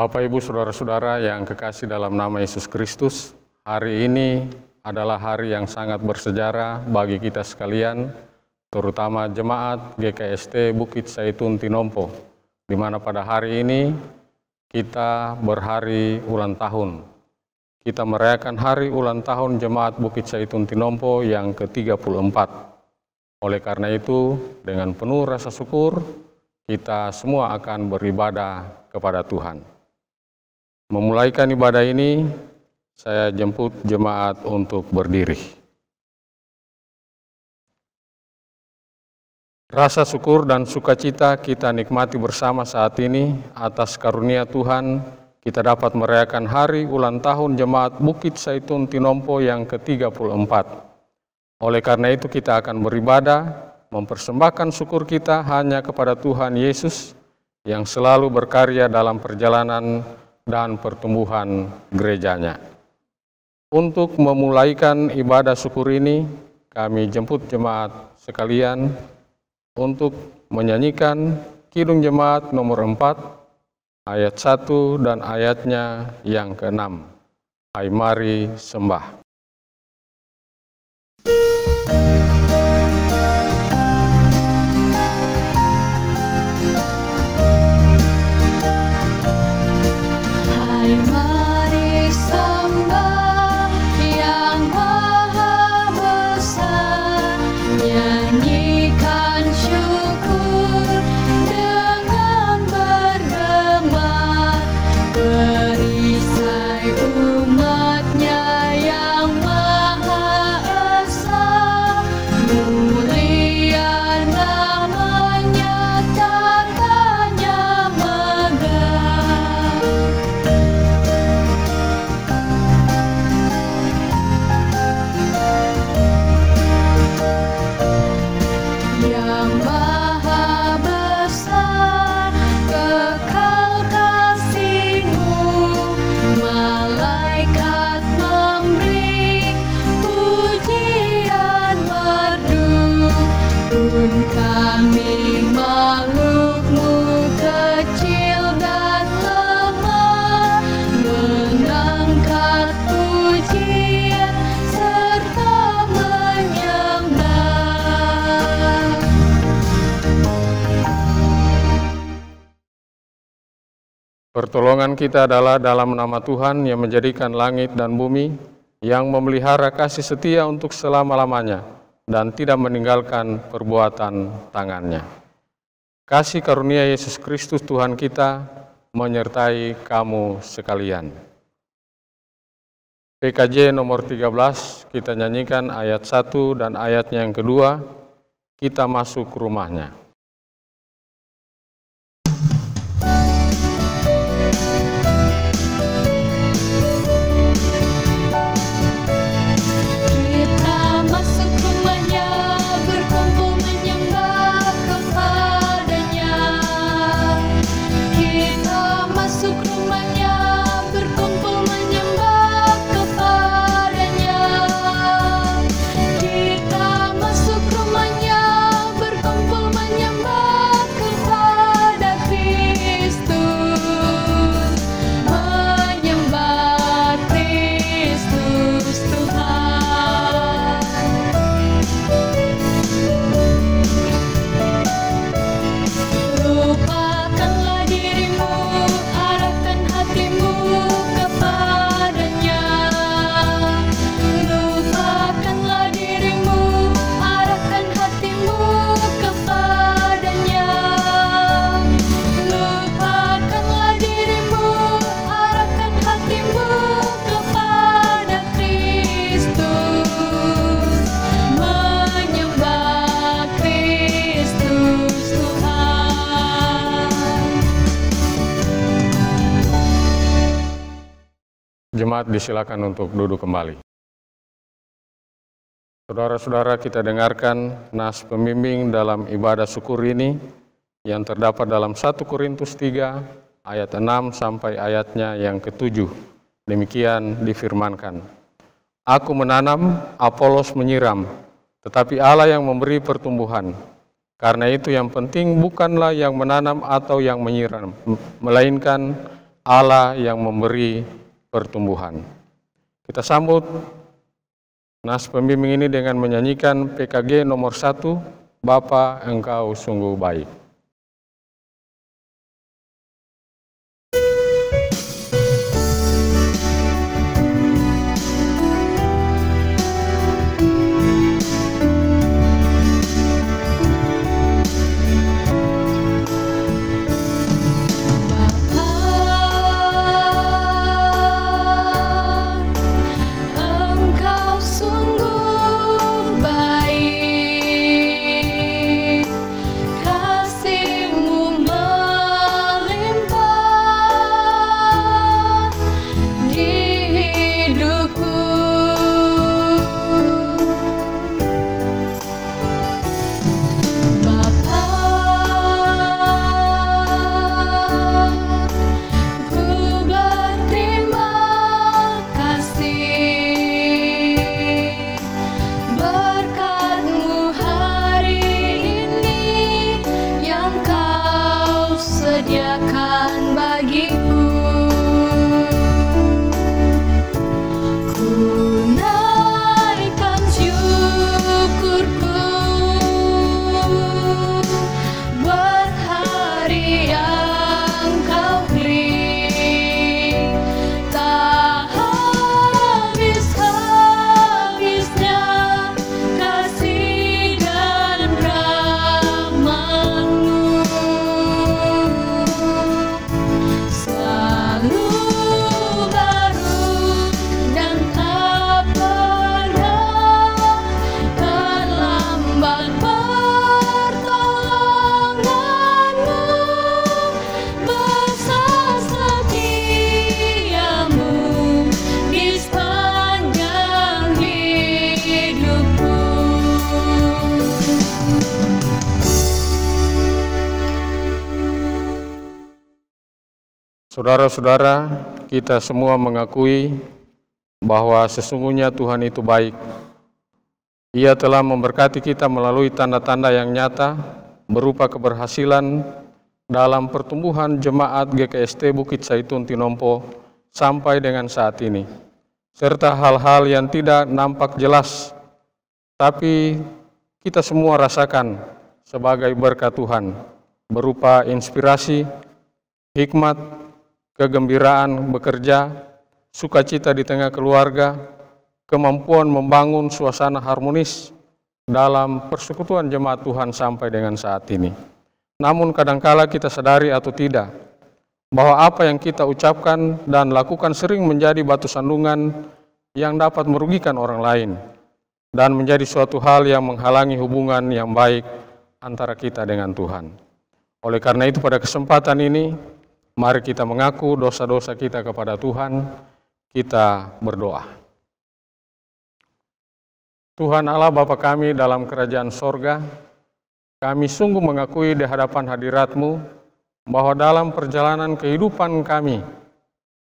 Bapak, Ibu, Saudara-saudara yang kekasih dalam nama Yesus Kristus, hari ini adalah hari yang sangat bersejarah bagi kita sekalian, terutama jemaat GKST Bukit Saitun Tinompo, di mana pada hari ini kita berhari ulang tahun. Kita merayakan hari ulang tahun jemaat Bukit Saitun Tinompo yang ke-34. Oleh karena itu, dengan penuh rasa syukur, kita semua akan beribadah kepada Tuhan. Memulaikan ibadah ini, saya jemput jemaat untuk berdiri. Rasa syukur dan sukacita kita nikmati bersama saat ini atas karunia Tuhan, kita dapat merayakan hari ulang tahun jemaat Bukit Saitun Tinompo yang ke-34. Oleh karena itu kita akan beribadah, mempersembahkan syukur kita hanya kepada Tuhan Yesus yang selalu berkarya dalam perjalanan dan pertumbuhan gerejanya. Untuk memulaikan ibadah syukur ini, kami jemput jemaat sekalian untuk menyanyikan Kidung Jemaat nomor 4, ayat 1 dan ayatnya yang ke-6. Hai mari sembah. Pertolongan kita adalah dalam nama Tuhan yang menjadikan langit dan bumi, yang memelihara kasih setia untuk selama-lamanya, dan tidak meninggalkan perbuatan tangannya. Kasih karunia Yesus Kristus Tuhan kita menyertai kamu sekalian. PKJ nomor 13, kita nyanyikan ayat 1 dan ayatnya yang kedua, kita masuk rumahnya. Jemaat disilakan untuk duduk kembali. Saudara-saudara, kita dengarkan nas pembimbing dalam ibadah syukur ini yang terdapat dalam 1 Korintus 3 ayat 6 sampai ayatnya yang ke-7. Demikian difirmankan. Aku menanam, Apolos menyiram, tetapi Allah yang memberi pertumbuhan. Karena itu yang penting bukanlah yang menanam atau yang menyiram, melainkan Allah yang memberi pertumbuhan. Kita sambut nas pembimbing ini dengan menyanyikan PKG nomor 1, Bapa Engkau Sungguh Baik. Saudara-saudara, kita semua mengakui bahwa sesungguhnya Tuhan itu baik. Ia telah memberkati kita melalui tanda-tanda yang nyata berupa keberhasilan dalam pertumbuhan jemaat GKST Bukit Saitun Tinompo sampai dengan saat ini, serta hal-hal yang tidak nampak jelas, tapi kita semua rasakan sebagai berkat Tuhan, berupa inspirasi, hikmat, kegembiraan bekerja, sukacita di tengah keluarga, kemampuan membangun suasana harmonis dalam persekutuan jemaat Tuhan sampai dengan saat ini. Namun kadangkala kita sadari atau tidak, bahwa apa yang kita ucapkan dan lakukan sering menjadi batu sandungan yang dapat merugikan orang lain, dan menjadi suatu hal yang menghalangi hubungan yang baik antara kita dengan Tuhan. Oleh karena itu pada kesempatan ini, mari kita mengaku dosa-dosa kita kepada Tuhan, kita berdoa. Tuhan Allah Bapa kami dalam kerajaan sorga, kami sungguh mengakui di hadapan hadirat-Mu bahwa dalam perjalanan kehidupan kami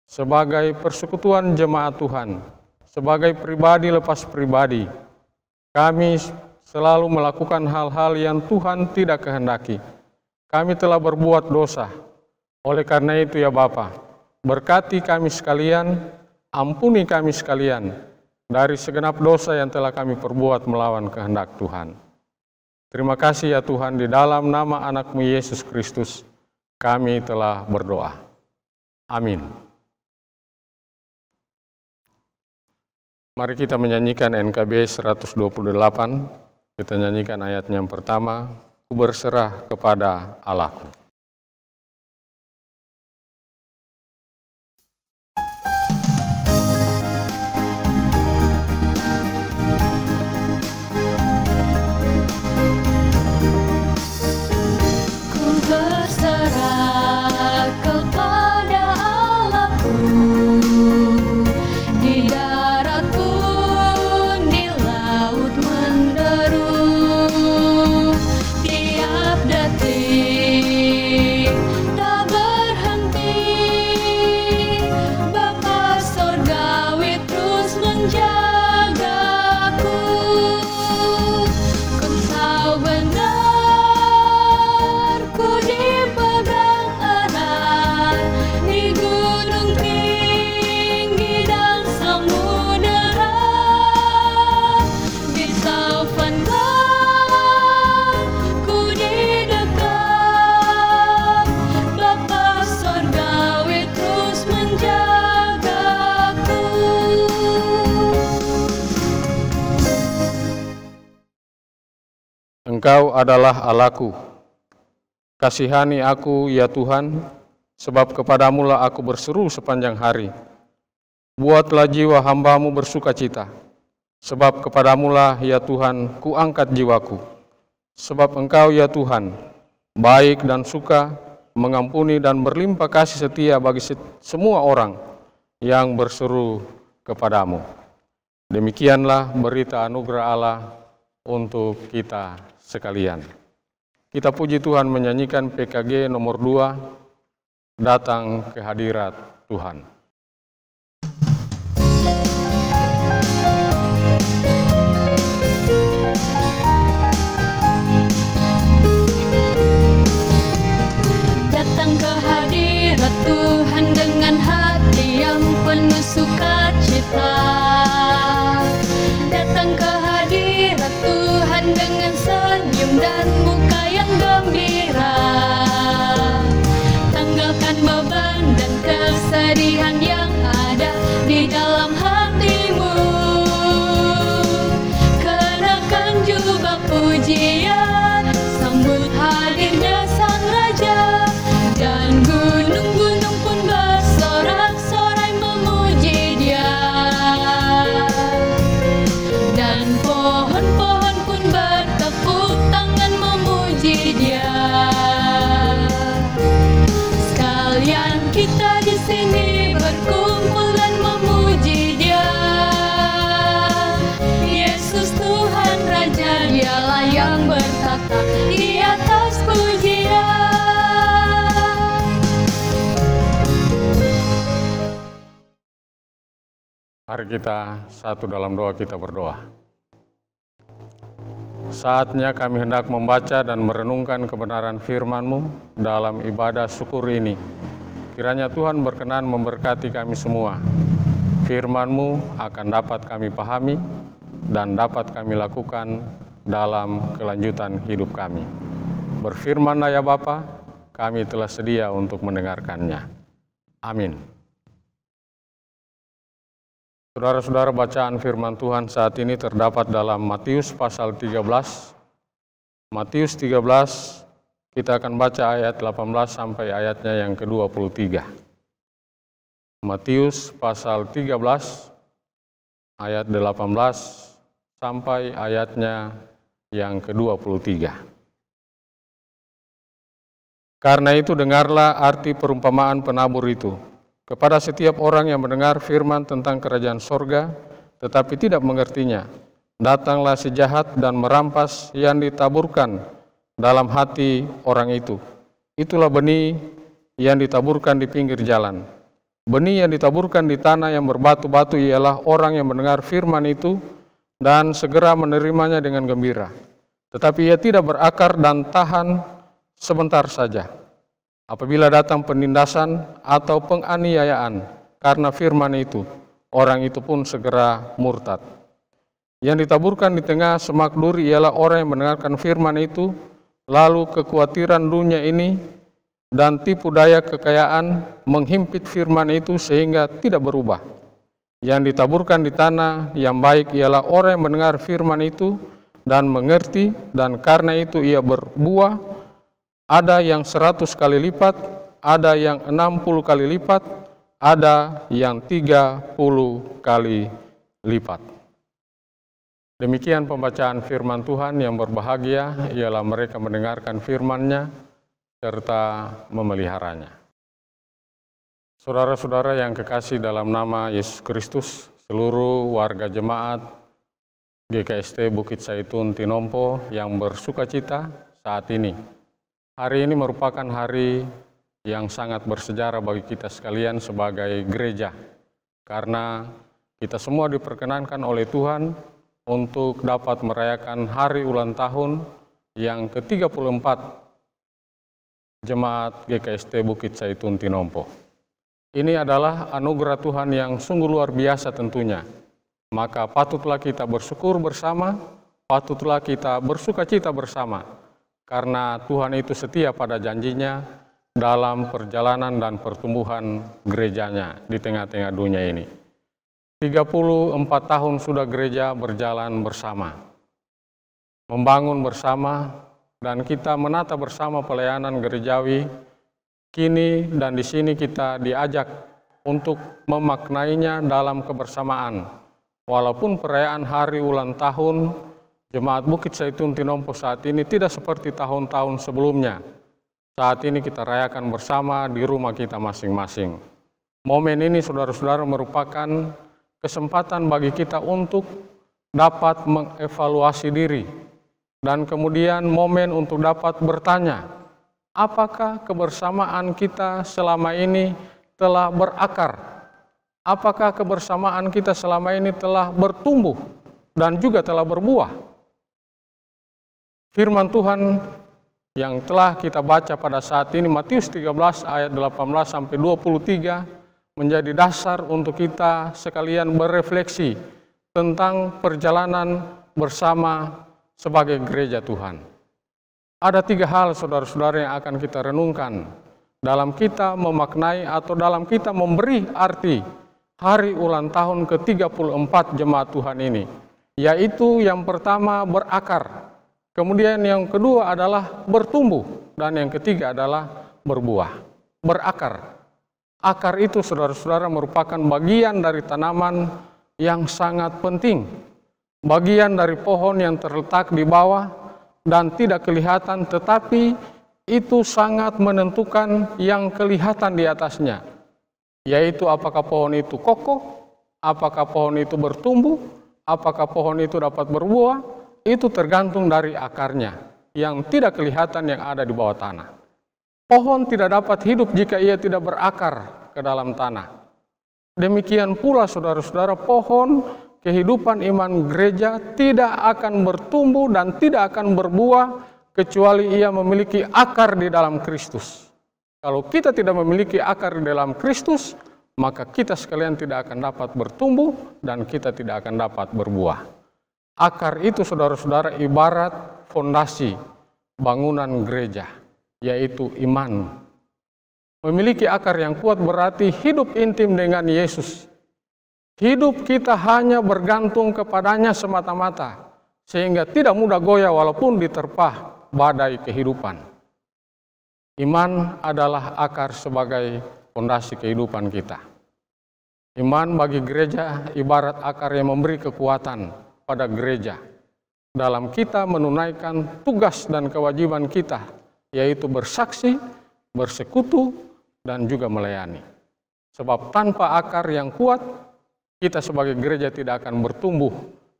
sebagai persekutuan jemaat Tuhan, sebagai pribadi lepas pribadi, kami selalu melakukan hal-hal yang Tuhan tidak kehendaki. Kami telah berbuat dosa. Oleh karena itu ya Bapa, berkati kami sekalian, ampuni kami sekalian dari segenap dosa yang telah kami perbuat melawan kehendak Tuhan. Terima kasih ya Tuhan, di dalam nama anak-Mu Yesus Kristus, kami telah berdoa. Amin. Mari kita menyanyikan NKB 128, kita nyanyikan ayatnya yang pertama, Ku berserah kepada Allahku. Tiap detik Engkau adalah Allahku. Kasihani aku, ya Tuhan, sebab kepadamu-lah aku berseru sepanjang hari. Buatlah jiwa hamba-Mu bersukacita, sebab kepadamu-lah, ya Tuhan, kuangkat jiwaku. Sebab Engkau, ya Tuhan, baik dan suka, mengampuni dan berlimpah kasih setia bagi semua orang yang berseru kepadamu. Demikianlah berita anugerah Allah untuk kita sekalian. Kita puji Tuhan menyanyikan PKG nomor 2, Datang ke Hadirat Tuhan. Datang ke hadirat Tuhan dengan hati yang penuh sukacita. Datang ke hadirat Tuhan dengan senyum dan muka yang gembira. Tanggalkan beban dan kesedihan yang ada di dalam hatimu. Kenakan jubah pujian, sambut hadirnya Sang Raja. Dan gunung-gunung pun bersorak-sorai memuji Dia. Dan pohon-pohon pun bertepuk tangan memuji Dia. Sekalian kita di sini berkumpul dan memuji Dia. Yesus Tuhan Raja, Dialah yang bertata di atas pujian. Mari kita satu dalam doa, kita berdoa. Saatnya kami hendak membaca dan merenungkan kebenaran firman-Mu dalam ibadah syukur ini. Kiranya Tuhan berkenan memberkati kami semua. Firman-Mu akan dapat kami pahami dan dapat kami lakukan dalam kelanjutan hidup kami. Berfirman-Lah ya Bapa, kami telah sedia untuk mendengarkannya. Amin. Saudara-saudara, bacaan firman Tuhan saat ini terdapat dalam Matius pasal 13. Matius 13, kita akan baca ayat 18 sampai ayatnya yang ke-23. Matius pasal 13, ayat 18 sampai ayatnya yang ke-23. Karena itu dengarlah arti perumpamaan penabur itu. Kepada setiap orang yang mendengar firman tentang kerajaan sorga, tetapi tidak mengertinya, datanglah si jahat dan merampas yang ditaburkan dalam hati orang itu. Itulah benih yang ditaburkan di pinggir jalan. Benih yang ditaburkan di tanah yang berbatu-batu ialah orang yang mendengar firman itu dan segera menerimanya dengan gembira. Tetapi ia tidak berakar dan tahan sebentar saja. Apabila datang penindasan atau penganiayaan karena firman itu, orang itu pun segera murtad. Yang ditaburkan di tengah semak duri ialah orang yang mendengarkan firman itu, lalu kekhawatiran dunia ini dan tipu daya kekayaan menghimpit firman itu sehingga tidak berubah. Yang ditaburkan di tanah yang baik ialah orang yang mendengar firman itu dan mengerti, dan karena itu ia berbuah, ada yang 100 kali lipat, ada yang 60 kali lipat, ada yang 30 kali lipat. Demikian pembacaan firman Tuhan. Yang berbahagia ialah mereka mendengarkan firman-Nya serta memeliharanya. Saudara-saudara yang kekasih dalam nama Yesus Kristus, seluruh warga jemaat GKST Bukit Zaitun Tinompo yang bersukacita saat ini. Hari ini merupakan hari yang sangat bersejarah bagi kita sekalian sebagai gereja, karena kita semua diperkenankan oleh Tuhan untuk dapat merayakan hari ulang tahun yang ke-34 Jemaat GKST Bukit Zaitun Tinompo. Ini adalah anugerah Tuhan yang sungguh luar biasa tentunya. Maka patutlah kita bersyukur bersama, patutlah kita bersukacita bersama, karena Tuhan itu setia pada janjinya dalam perjalanan dan pertumbuhan gerejanya di tengah-tengah dunia ini. 34 tahun sudah gereja berjalan bersama. membangun bersama, dan kita menata bersama pelayanan gerejawi. Kini dan di sini kita diajak untuk memaknainya dalam kebersamaan. Walaupun perayaan hari ulang tahun Jemaat Bukit Zaitun Tinompo saat ini tidak seperti tahun-tahun sebelumnya. Saat ini kita rayakan bersama di rumah kita masing-masing. Momen ini saudara-saudara merupakan kesempatan bagi kita untuk dapat mengevaluasi diri. Dan kemudian momen untuk dapat bertanya, apakah kebersamaan kita selama ini telah berakar? Apakah kebersamaan kita selama ini telah bertumbuh dan juga telah berbuah? Firman Tuhan yang telah kita baca pada saat ini, Matius 13 ayat 18-23, menjadi dasar untuk kita sekalian berefleksi tentang perjalanan bersama sebagai gereja Tuhan. Ada 3 hal saudara-saudara yang akan kita renungkan dalam kita memaknai atau dalam kita memberi arti hari ulang tahun ke-34 Jemaat Tuhan ini. Yaitu yang pertama berakar, kemudian yang kedua adalah bertumbuh, dan yang ketiga adalah berbuah. Berakar. Akar itu saudara-saudara merupakan bagian dari tanaman yang sangat penting. Bagian dari pohon yang terletak di bawah dan tidak kelihatan, tetapi itu sangat menentukan yang kelihatan di atasnya. Yaitu apakah pohon itu kokoh, apakah pohon itu bertumbuh, apakah pohon itu dapat berbuah, itu tergantung dari akarnya yang tidak kelihatan yang ada di bawah tanah. Pohon tidak dapat hidup jika ia tidak berakar ke dalam tanah. Demikian pula saudara-saudara, pohon kehidupan iman gereja tidak akan bertumbuh dan tidak akan berbuah kecuali ia memiliki akar di dalam Kristus. Kalau kita tidak memiliki akar di dalam Kristus, maka kita sekalian tidak akan dapat bertumbuh dan kita tidak akan dapat berbuah. Akar itu saudara-saudara ibarat fondasi bangunan gereja, yaitu iman. Memiliki akar yang kuat berarti hidup intim dengan Yesus. Hidup kita hanya bergantung kepadanya semata-mata, sehingga tidak mudah goyah walaupun diterpah badai kehidupan. Iman adalah akar sebagai fondasi kehidupan kita. Iman bagi gereja ibarat akar yang memberi kekuatan pada gereja dalam kita menunaikan tugas dan kewajiban kita, yaitu bersaksi, bersekutu, dan juga melayani. Sebab tanpa akar yang kuat, kita sebagai gereja tidak akan bertumbuh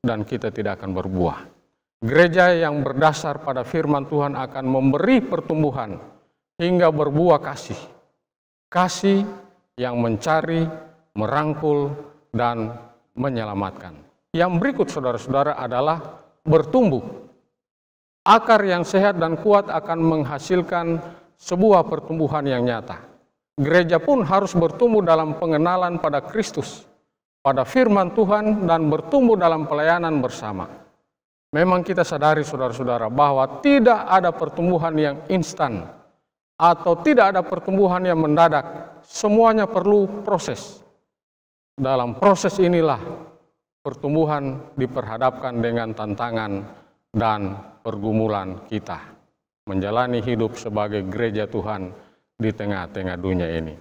dan kita tidak akan berbuah. Gereja yang berdasar pada firman Tuhan akan memberi pertumbuhan hingga berbuah kasih. Kasih yang mencari, merangkul, dan menyelamatkan. Yang berikut saudara-saudara adalah bertumbuh. Akar yang sehat dan kuat akan menghasilkan sebuah pertumbuhan yang nyata. Gereja pun harus bertumbuh dalam pengenalan pada Kristus, pada firman Tuhan, dan bertumbuh dalam pelayanan bersama. Memang kita sadari saudara-saudara bahwa tidak ada pertumbuhan yang instan atau tidak ada pertumbuhan yang mendadak. Semuanya perlu proses. Dalam proses inilah pertumbuhan diperhadapkan dengan tantangan dan pergumulan kita menjalani hidup sebagai gereja Tuhan di tengah-tengah dunia ini.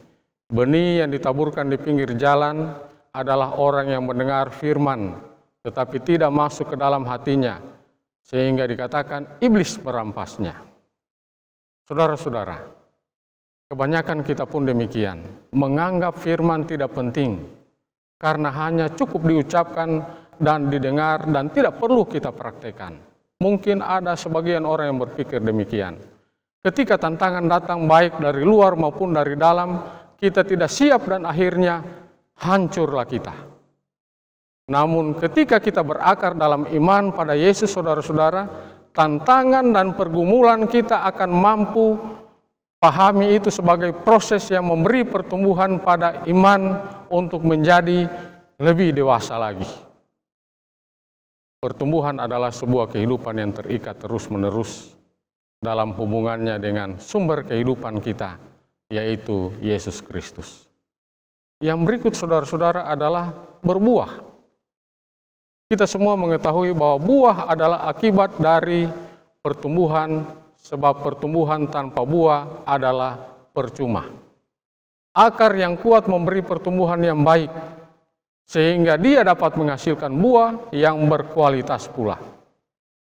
Benih yang ditaburkan di pinggir jalan adalah orang yang mendengar firman tetapi tidak masuk ke dalam hatinya, sehingga dikatakan iblis merampasnya. Saudara-saudara, kebanyakan kita pun demikian, menganggap firman tidak penting karena hanya cukup diucapkan dan didengar dan tidak perlu kita praktekkan. Mungkin ada sebagian orang yang berpikir demikian. Ketika tantangan datang baik dari luar maupun dari dalam, kita tidak siap dan akhirnya hancurlah kita. Namun ketika kita berakar dalam iman pada Yesus, saudara-saudara, tantangan dan pergumulan kita akan mampu pahami itu sebagai proses yang memberi pertumbuhan pada iman untuk menjadi lebih dewasa lagi. Pertumbuhan adalah sebuah kehidupan yang terikat terus-menerus dalam hubungannya dengan sumber kehidupan kita, yaitu Yesus Kristus. Yang berikut saudara-saudara adalah berbuah. Kita semua mengetahui bahwa buah adalah akibat dari pertumbuhan, sebab pertumbuhan tanpa buah adalah percuma. Akar yang kuat memberi pertumbuhan yang baik, sehingga dia dapat menghasilkan buah yang berkualitas pula.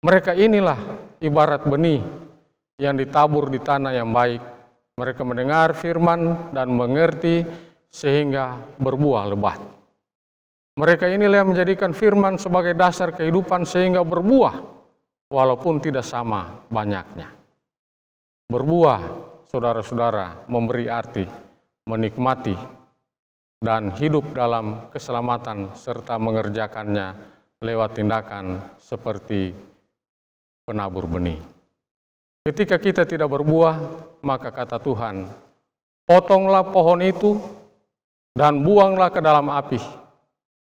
Mereka inilah ibarat benih yang ditabur di tanah yang baik. Mereka mendengar firman dan mengerti sehingga berbuah lebat. Mereka inilah yang menjadikan firman sebagai dasar kehidupan sehingga berbuah walaupun tidak sama banyaknya. Berbuah, saudara-saudara, memberi arti, menikmati, dan hidup dalam keselamatan serta mengerjakannya lewat tindakan seperti penabur benih. Ketika kita tidak berbuah, maka kata Tuhan, potonglah pohon itu dan buanglah ke dalam api.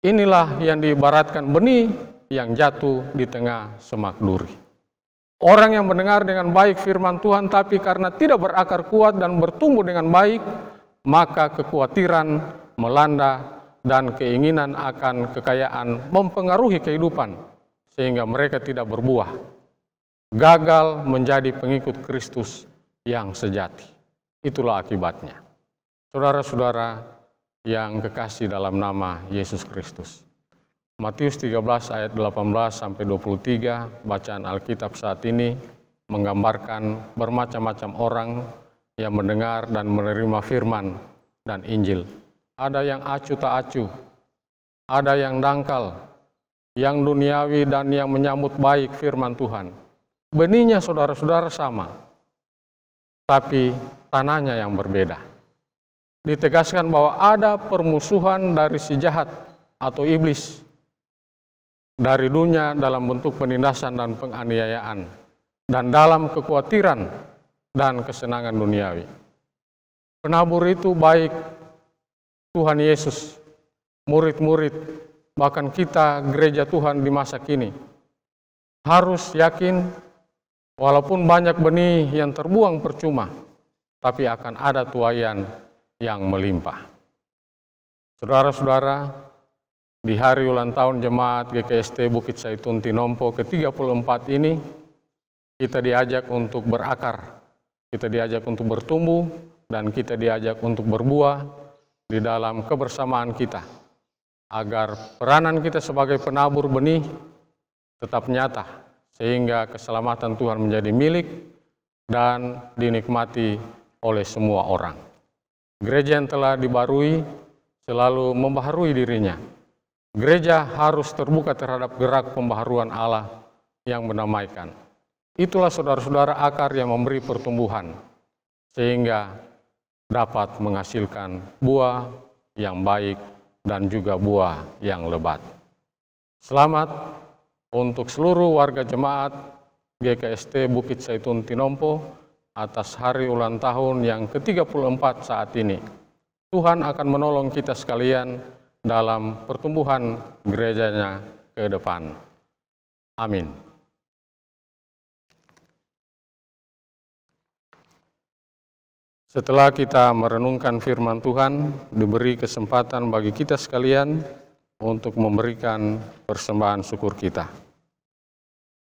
Inilah yang diibaratkan benih yang jatuh di tengah semak duri. Orang yang mendengar dengan baik firman Tuhan, tapi karena tidak berakar kuat dan bertumbuh dengan baik, maka kekhawatiran melanda dan keinginan akan kekayaan mempengaruhi kehidupan, sehingga mereka tidak berbuah. Gagal menjadi pengikut Kristus yang sejati. Itulah akibatnya. Saudara-saudara yang kekasih dalam nama Yesus Kristus. Matius 13 ayat 18 sampai 23, bacaan Alkitab saat ini menggambarkan bermacam-macam orang yang mendengar dan menerima firman dan Injil. Ada yang acuh tak acuh, ada yang dangkal, yang duniawi dan yang menyambut baik firman Tuhan. Benihnya saudara-saudara sama, tapi tanahnya yang berbeda. Ditegaskan bahwa ada permusuhan dari si jahat atau iblis dari dunia dalam bentuk penindasan dan penganiayaan dan dalam kekhawatiran dan kesenangan duniawi. Penabur itu baik Tuhan Yesus, murid-murid, bahkan kita gereja Tuhan di masa kini harus yakin walaupun banyak benih yang terbuang percuma, tapi akan ada tuaian yang melimpah. Saudara-saudara, di hari ulang tahun Jemaat GKST Bukit Saitun Tinompo ke-34 ini, kita diajak untuk berakar, kita diajak untuk bertumbuh, dan kita diajak untuk berbuah di dalam kebersamaan kita, agar peranan kita sebagai penabur benih tetap nyata, sehingga keselamatan Tuhan menjadi milik dan dinikmati oleh semua orang. Gereja yang telah dibarui selalu membaharui dirinya. Gereja harus terbuka terhadap gerak pembaharuan Allah yang mendamaikan. Itulah saudara-saudara akar yang memberi pertumbuhan, sehingga dapat menghasilkan buah yang baik dan juga buah yang lebat. Selamat untuk seluruh warga jemaat GKST Bukit Saitun Tinompo atas hari ulang tahun yang ke-34 saat ini. Tuhan akan menolong kita sekalian dalam pertumbuhan gerejanya ke depan. Amin. Setelah kita merenungkan firman Tuhan, diberi kesempatan bagi kita sekalian untuk memberikan persembahan syukur kita.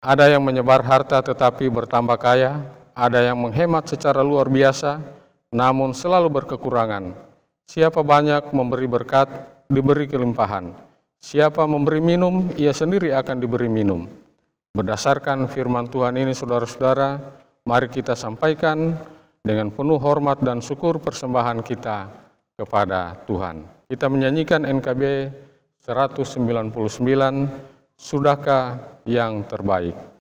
Ada yang menyebar harta tetapi bertambah kaya, ada yang menghemat secara luar biasa, namun selalu berkekurangan. Siapa banyak memberi berkat, diberi kelimpahan. Siapa memberi minum, ia sendiri akan diberi minum. Berdasarkan firman Tuhan ini, saudara-saudara, mari kita sampaikan dengan penuh hormat dan syukur persembahan kita kepada Tuhan. Kita menyanyikan NKB 199, Sudahkah yang terbaik.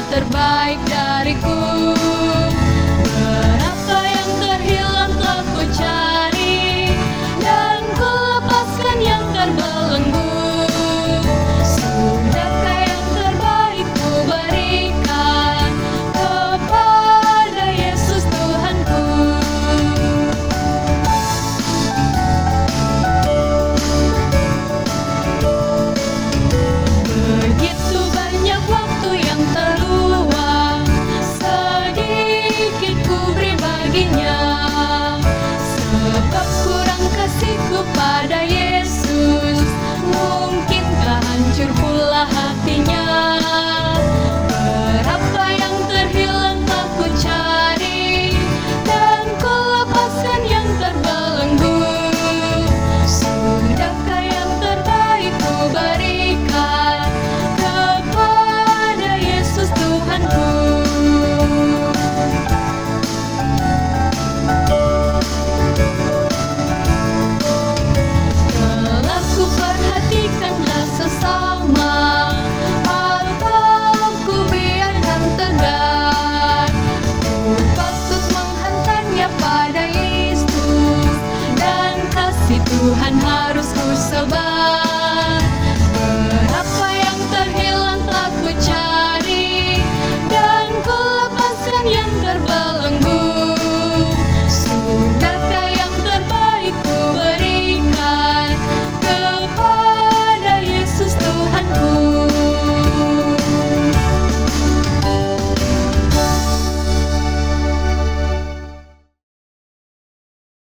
Terbaik dariku, berapa yang terhilang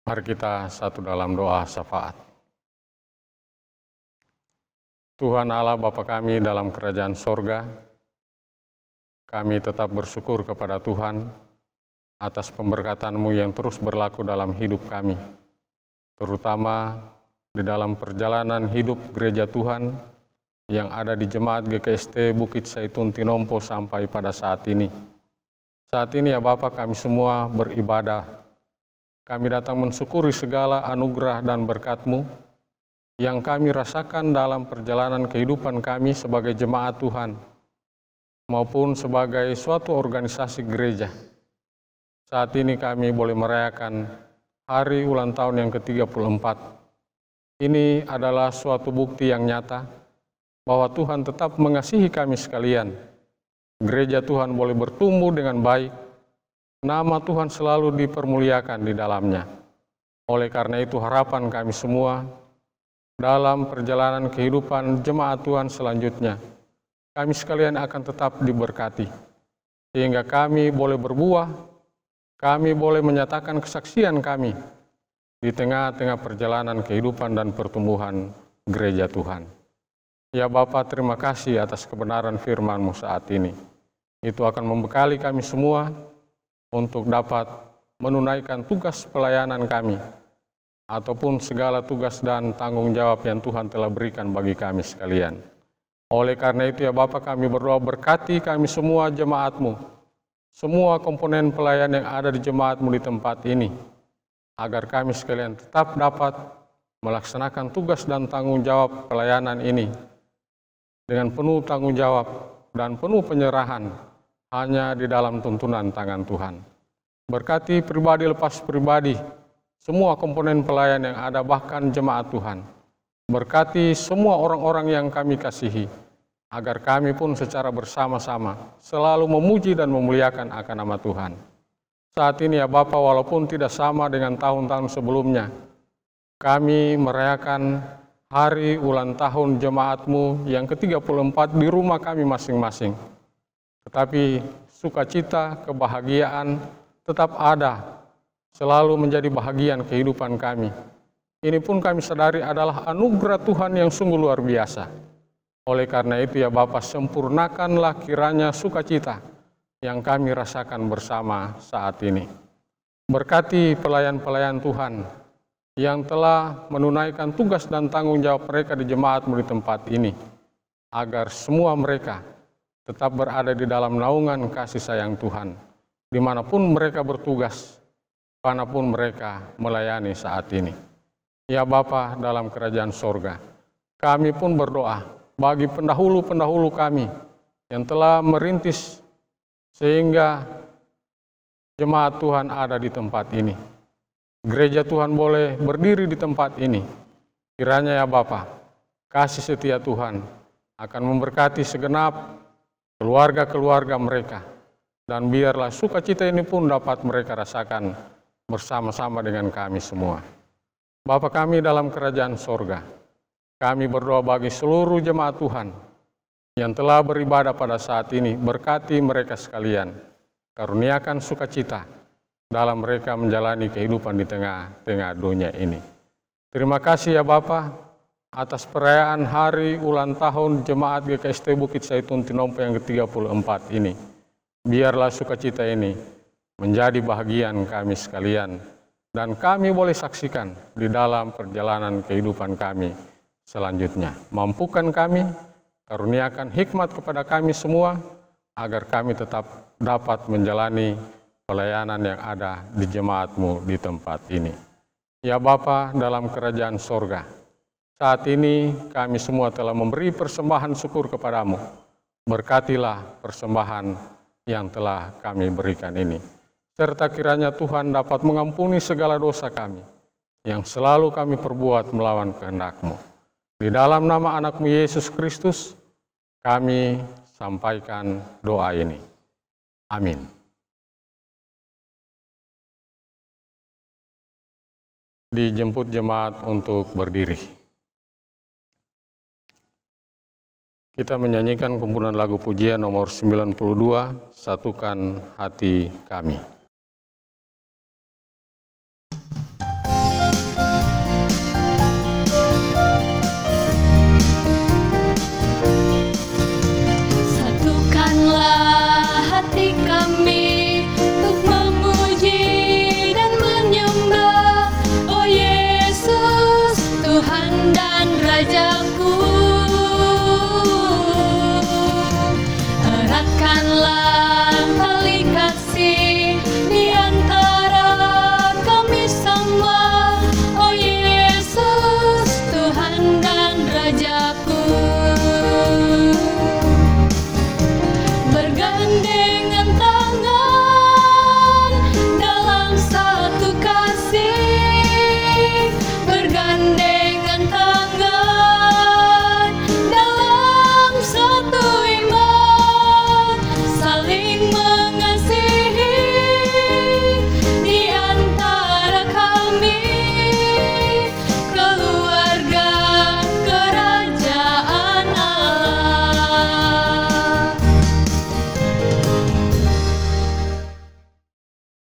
Mari kita satu dalam doa syafaat. Tuhan Allah Bapa kami dalam kerajaan sorga, kami tetap bersyukur kepada Tuhan atas pemberkatan-Mu yang terus berlaku dalam hidup kami, terutama di dalam perjalanan hidup gereja Tuhan yang ada di Jemaat GKST Bukit Saitun Tinompo sampai pada saat ini. Saat ini ya Bapa, kami semua beribadah. Kami datang mensyukuri segala anugerah dan berkat-Mu yang kami rasakan dalam perjalanan kehidupan kami sebagai jemaat Tuhan maupun sebagai suatu organisasi gereja. Saat ini kami boleh merayakan hari ulang tahun yang ke-34. Ini adalah suatu bukti yang nyata bahwa Tuhan tetap mengasihi kami sekalian. Gereja Tuhan boleh bertumbuh dengan baik. Nama Tuhan selalu dipermuliakan di dalamnya. Oleh karena itu harapan kami semua dalam perjalanan kehidupan jemaat Tuhan selanjutnya, kami sekalian akan tetap diberkati, sehingga kami boleh berbuah, kami boleh menyatakan kesaksian kami di tengah-tengah perjalanan kehidupan dan pertumbuhan gereja Tuhan. Ya Bapa, terima kasih atas kebenaran firman-Mu saat ini. Itu akan membekali kami semua untuk dapat menunaikan tugas pelayanan kami, ataupun segala tugas dan tanggung jawab yang Tuhan telah berikan bagi kami sekalian. Oleh karena itu ya Bapa, kami berdoa berkati kami semua jemaat-Mu, semua komponen pelayan yang ada di jemaat-Mu di tempat ini, agar kami sekalian tetap dapat melaksanakan tugas dan tanggung jawab pelayanan ini dengan penuh tanggung jawab dan penuh penyerahan, hanya di dalam tuntunan tangan Tuhan. Berkati pribadi lepas pribadi, semua komponen pelayan yang ada, bahkan jemaat Tuhan. Berkati semua orang-orang yang kami kasihi, agar kami pun secara bersama-sama selalu memuji dan memuliakan akan nama Tuhan. Saat ini ya Bapa, walaupun tidak sama dengan tahun-tahun sebelumnya, kami merayakan hari ulang tahun jemaat-Mu yang ke-34 di rumah kami masing-masing. Tetapi sukacita, kebahagiaan tetap ada, selalu menjadi bahagian kehidupan kami. Ini pun kami sadari adalah anugerah Tuhan yang sungguh luar biasa. Oleh karena itu ya Bapa, sempurnakanlah kiranya sukacita yang kami rasakan bersama saat ini. Berkati pelayan-pelayan Tuhan yang telah menunaikan tugas dan tanggung jawab mereka di jemaat-Mu di tempat ini, agar semua mereka tetap berada di dalam naungan kasih sayang Tuhan, dimanapun mereka bertugas, manapun mereka melayani saat ini. Ya Bapa dalam kerajaan sorga, kami pun berdoa bagi pendahulu-pendahulu kami yang telah merintis sehingga jemaat Tuhan ada di tempat ini. Gereja Tuhan boleh berdiri di tempat ini. Kiranya ya Bapa, kasih setia Tuhan akan memberkati segenap keluarga-keluarga mereka, dan biarlah sukacita ini pun dapat mereka rasakan bersama-sama dengan kami semua. Bapa kami dalam kerajaan sorga, kami berdoa bagi seluruh jemaat Tuhan yang telah beribadah pada saat ini. Berkati mereka sekalian, karuniakan sukacita dalam mereka menjalani kehidupan di tengah-tengah dunia ini. Terima kasih ya Bapa atas perayaan hari ulang tahun Jemaat GKST Bukit Saitun Tinompo yang ke-34 ini. Biarlah sukacita ini menjadi bahagian kami sekalian, dan kami boleh saksikan di dalam perjalanan kehidupan kami selanjutnya. Mampukan kami, karuniakan hikmat kepada kami semua, agar kami tetap dapat menjalani pelayanan yang ada di jemaat-Mu di tempat ini. Ya Bapa dalam kerajaan sorga, saat ini kami semua telah memberi persembahan syukur kepadamu. Berkatilah persembahan yang telah kami berikan ini, serta kiranya Tuhan dapat mengampuni segala dosa kami yang selalu kami perbuat melawan kehendak-Mu. Di dalam nama anak-Mu Yesus Kristus, kami sampaikan doa ini. Amin. Dijemput jemaat untuk berdiri. Kita menyanyikan kumpulan lagu pujian nomor 92, Satukan Hati Kami.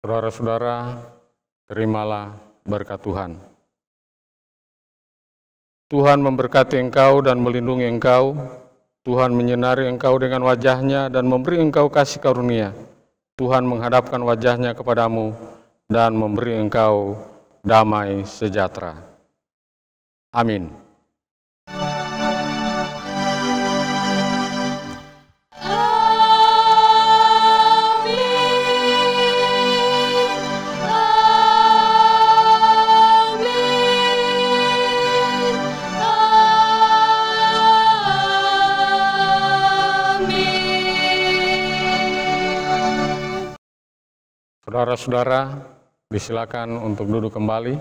Saudara-saudara, terimalah berkat Tuhan. Tuhan memberkati engkau dan melindungi engkau. Tuhan menyinari engkau dengan wajah-Nya dan memberi engkau kasih karunia. Tuhan menghadapkan wajah-Nya kepadamu dan memberi engkau damai sejahtera. Amin. Saudara-saudara, disilakan untuk duduk kembali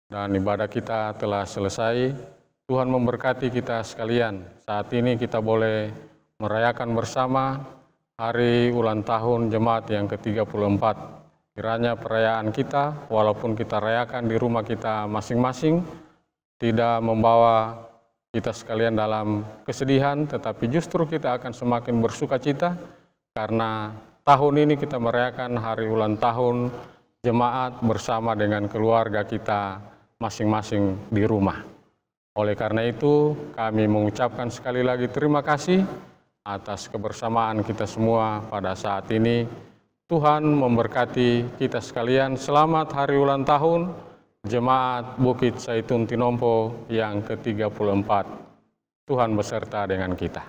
dan ibadah kita telah selesai. Tuhan memberkati kita sekalian. Saat ini kita boleh merayakan bersama hari ulang tahun Jemaat yang ke-34. Kiranya perayaan kita, walaupun kita rayakan di rumah kita masing-masing, tidak membawa kita sekalian dalam kesedihan, tetapi justru kita akan semakin bersuka cita karena tahun ini kita merayakan hari ulang tahun jemaat bersama dengan keluarga kita masing-masing di rumah. Oleh karena itu, kami mengucapkan sekali lagi terima kasih atas kebersamaan kita semua pada saat ini. Tuhan memberkati kita sekalian. Selamat hari ulang tahun Jemaat Bukit Zaitun Tinompo yang ke-34. Tuhan beserta dengan kita.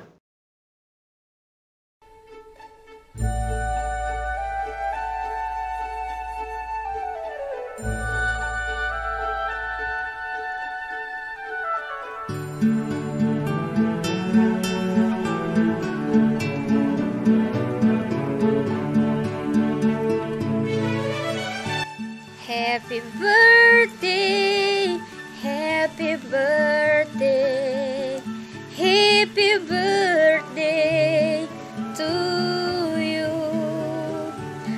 Happy birthday, happy birthday, happy birthday to you.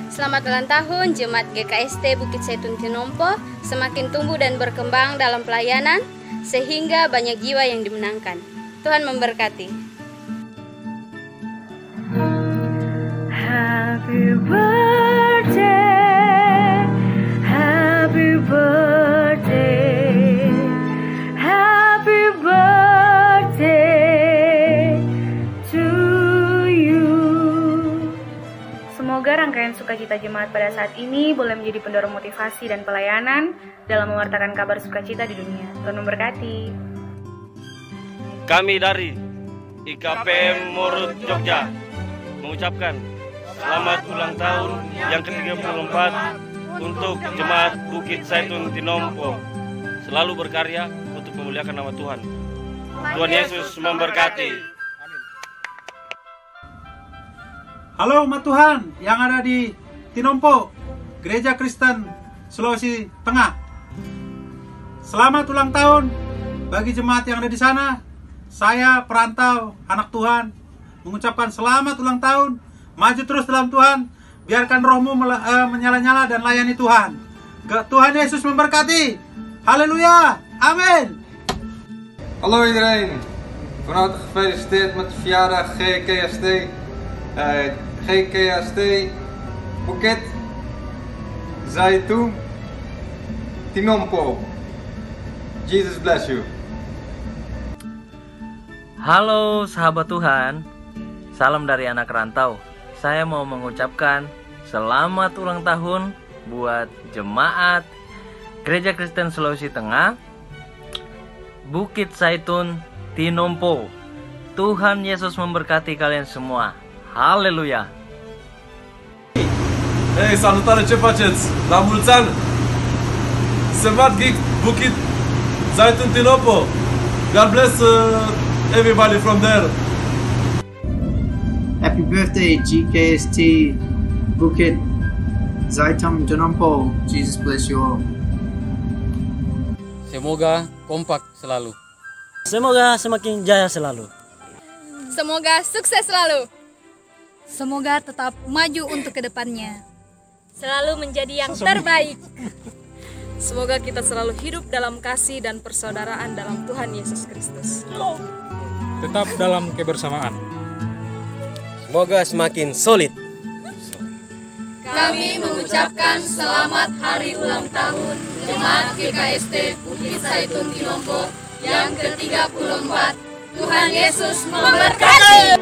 Selamat ulang tahun Jemaat GKST Bukit Zaitun Tinompo, semakin tumbuh dan berkembang dalam pelayanan sehingga banyak jiwa yang dimenangkan. Tuhan memberkati. Happy birthday. Happy birthday, happy birthday to you. Semoga rangkaian sukacita jemaat pada saat ini boleh menjadi pendorong motivasi dan pelayanan dalam mewartakan kabar sukacita di dunia. Tuhan memberkati. Kami dari IKPM Morut Jogja mengucapkan selamat ulang tahun yang ke-34 untuk Jemaat Bukit Zaitun Tinompo, selalu berkarya untuk memuliakan nama Tuhan. Tuhan Yesus memberkati. Halo umat Tuhan yang ada di Tinompo, Gereja Kristen Sulawesi Tengah. Selamat ulang tahun bagi jemaat yang ada di sana. Saya perantau anak Tuhan mengucapkan selamat ulang tahun. Maju terus dalam Tuhan. Biarkan rohmu menyala-nyala dan layani Tuhan. Tuhan Yesus memberkati. Haleluya. Amin. Hallo iedereen. Van harte gefeliciteerd met de verjaardag GKST. GKST Bukit Zaitun Tinompo. Jesus bless you. Halo sahabat Tuhan. Salam dari anak rantau. Saya mau mengucapkan selamat ulang tahun buat jemaat Gereja Kristen Sulawesi Tengah Bukit Zaitun Tinompo. Tuhan Yesus memberkati kalian semua. Haleluya. Hei, salutare, ce faceți? La mulți ani! Semat Bukit Zaitun Tinompo. God bless everybody from there. Happy birthday GKST Bukit Zaitun Tinompo. Jesus bless you all. Semoga kompak selalu. Semoga semakin jaya selalu. Semoga sukses selalu. Semoga tetap maju untuk kedepannya. Selalu menjadi yang terbaik. Semoga kita selalu hidup dalam kasih dan persaudaraan dalam Tuhan Yesus Kristus. Tetap dalam kebersamaan. Semoga semakin solid. kami mengucapkan selamat hari ulang tahun Jemaat GKST Bukit Zaitun Tinompo yang ke-34. Tuhan Yesus memberkati.